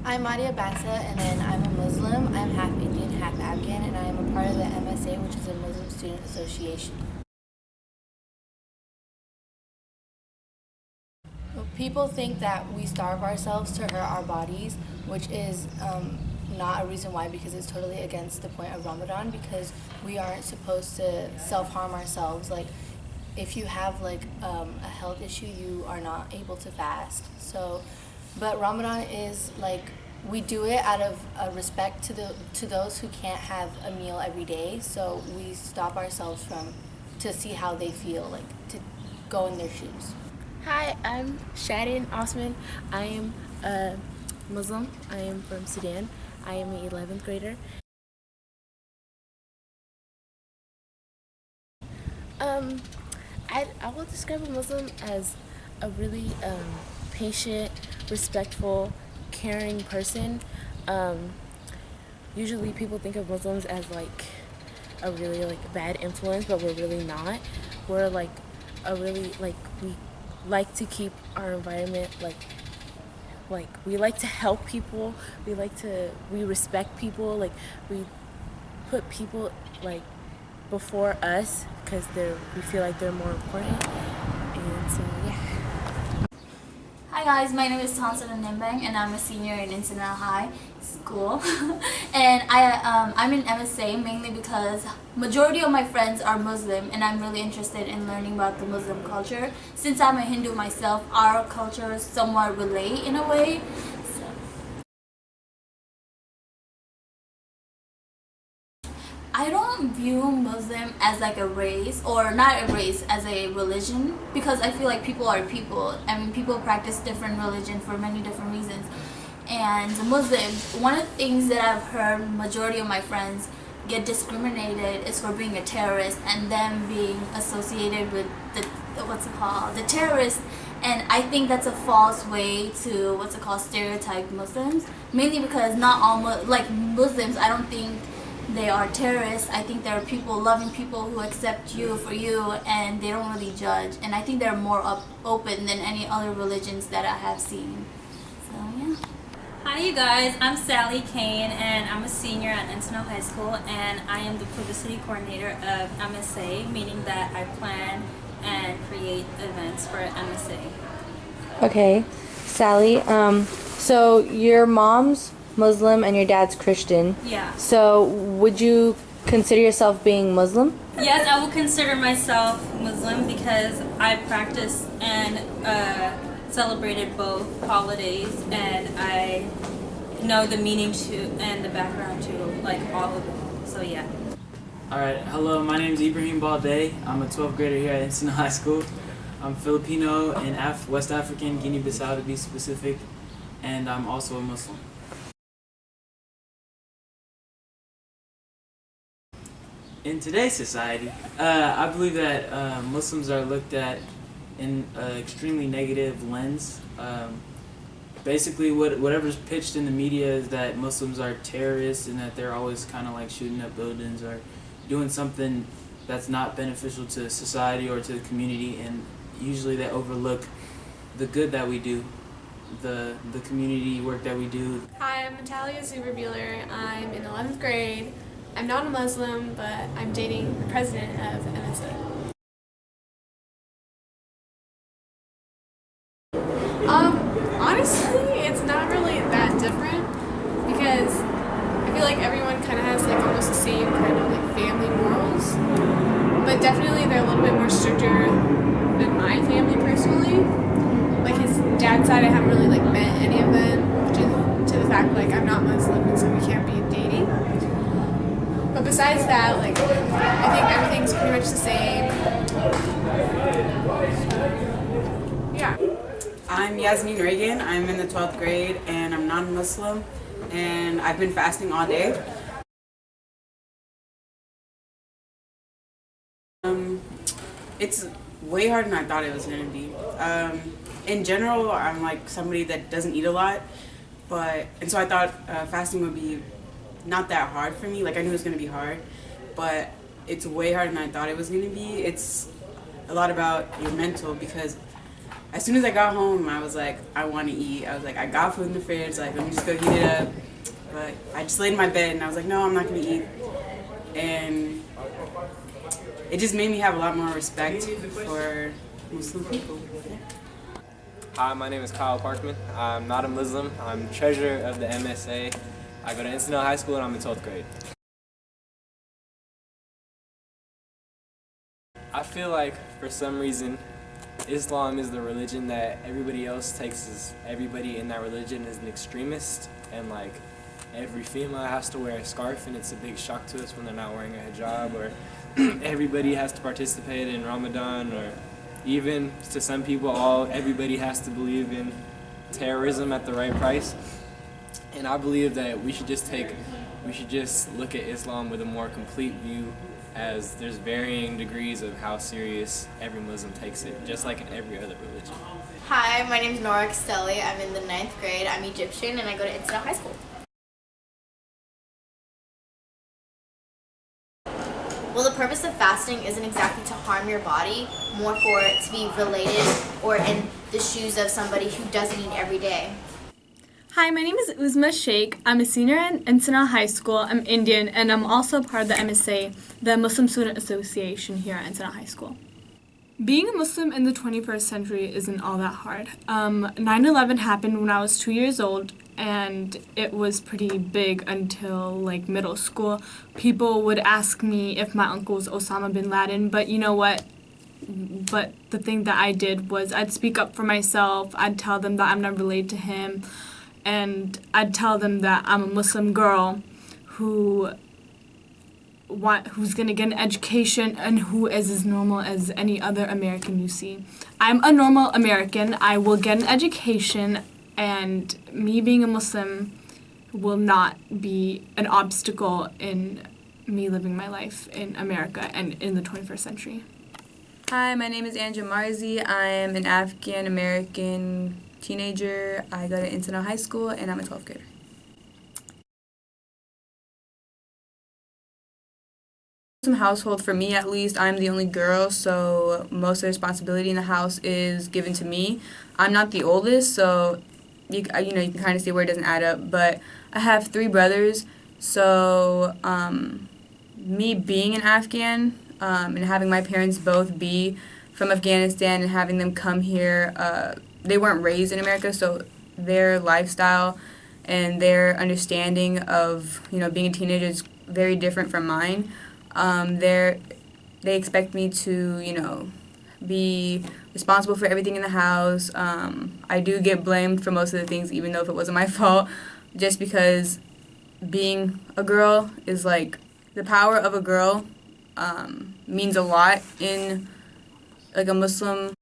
I'm Marya and then I'm a Muslim. I'm half Indian, half Afghan, and I am a part of the MSA, which is a Muslim Student Association. People think that we starve ourselves to hurt our bodies, which is not a reason why, because it's totally against the point of Ramadan, because we aren't supposed to self-harm ourselves. Like, if you have a health issue, you are not able to fast. So, but Ramadan is we do it out of respect to those who can't have a meal every day. So we stop ourselves from to see how they feel, to go in their shoes. Hi, I'm Shadin Osman. I am a Muslim. I am from Sudan. I am an 11th grader. I will describe a Muslim as a really patient, respectful, caring person. Usually people think of Muslims as a really bad influence, but we're really not. We're a really we like to keep our environment we like to help people. We respect people. We put people before us because we feel like they're more important. And so yeah. Hi guys, my name is Thompson Nimbang and I'm a senior in International High School. And I'm in MSA mainly because majority of my friends are Muslim and I'm really interested in learning about the Muslim culture. Since I'm a Hindu myself, our cultures somewhat relate in a way. I don't view Muslim as a race, or not a race, as a religion, because I feel like people are people. I mean, people practice different religion for many different reasons. And Muslims, one of the things that I've heard majority of my friends get discriminated is for being a terrorist and them being associated with the terrorists. And I think that's a false way to stereotype Muslims, mainly because not all Muslims, I don't think they are terrorists. I think they're people, loving people who accept you for you, and they don't really judge. And I think they're more open than any other religions that I have seen. So yeah. Hi you guys, I'm Sally Kane and I'm a senior at Internal High School, and I am the publicity coordinator of MSA, meaning that I plan and create events for MSA. Okay, Sally, so your mom's Muslim and your dad's Christian. Yeah. So would you consider yourself being Muslim? Yes, I will consider myself Muslim because I practice and celebrated both holidays, and I know the meaning to and the background to all of them. So yeah. Alright, hello, my name is Ibrahim Balde. I'm a 12th grader here at Instant High School. I'm Filipino and West African, Guinea-Bissau to be specific, and I'm also a Muslim. In today's society, I believe that Muslims are looked at in an extremely negative lens. Basically, whatever's pitched in the media is that Muslims are terrorists and that they're always kind of shooting up buildings or doing something that's not beneficial to society or to the community, and usually they overlook the good that we do, the community work that we do. Hi, I'm Natalia Zuber-Buehler. I'm in 11th grade. I'm not a Muslim, but I'm dating the president of MSA. Honestly, it's not really that different because I feel like everyone kind of has almost the same kind of family morals, but definitely they're a little bit more stricter than my family personally. Like his dad's side, I haven't really met any of them, due to the fact I'm not Muslim and so we can't be dating. But besides that, I think everything's pretty much the same. Yeah. I'm Yasmin Reagan. I'm in the 12th grade and I'm non-Muslim, and I've been fasting all day. It's way harder than I thought it was going to be. In general, I'm somebody that doesn't eat a lot, and so I thought fasting would be not that hard for me. I knew it was going to be hard, but it's way harder than I thought it was going to be. It's a lot about your mental, because as soon as I got home, I was like, I want to eat. I was like, I got food in the fridge, like, let me just go heat it up. But I just laid in my bed and I was like, no, I'm not going to eat. And it just made me have a lot more respect for Muslim people. Yeah. Hi, my name is Kyle Parkman. I'm not a Muslim. I'm treasurer of the MSA. I go to Encinal High School and I'm in 12th grade. I feel like for some reason Islam is the religion that everybody else takes as everybody in that religion is an extremist, and like every female has to wear a scarf and it's a big shock to us when they're not wearing a hijab, or everybody has to participate in Ramadan, or even to some people everybody has to believe in terrorism at the right price. And I believe that we should just look at Islam with a more complete view, as there's varying degrees of how serious every Muslim takes it, just like in every other religion. Hi, my name is Nora Castelli. I'm in the 9th grade. I'm Egyptian and I go to Instant High School. Well, the purpose of fasting isn't exactly to harm your body, more for it to be related or in the shoes of somebody who doesn't eat every day. Hi, my name is Uzma Sheikh. I'm a senior in Encinal High School. I'm Indian, and I'm also part of the MSA, the Muslim Student Association here at Encinal High School. Being a Muslim in the 21st century isn't all that hard. 9/11 happened when I was 2 years old, and it was pretty big until like middle school. People would ask me if my uncle was Osama bin Laden, but you know what? But the thing that I did was I'd speak up for myself. I'd tell them that I'm not related to him. And I'd tell them that I'm a Muslim girl who's going to get an education and who is as normal as any other American you see. I'm a normal American. I will get an education, and me being a Muslim will not be an obstacle in me living my life in America and in the 21st century. Hi, my name is Anja Marzi. I'm an African American teenager. I go to Encinal High School and I'm a 12th grader. Household, for me at least, I'm the only girl, so most of the responsibility in the house is given to me. I'm not the oldest, so you can kind of see where it doesn't add up, but I have 3 brothers, so me being an Afghan and having my parents both be from Afghanistan and having them come here, they weren't raised in America, so their lifestyle and their understanding of being a teenager is very different from mine. They expect me to be responsible for everything in the house. I do get blamed for most of the things, even though if it wasn't my fault, just because being a girl is like the power of a girl means a lot in like a Muslim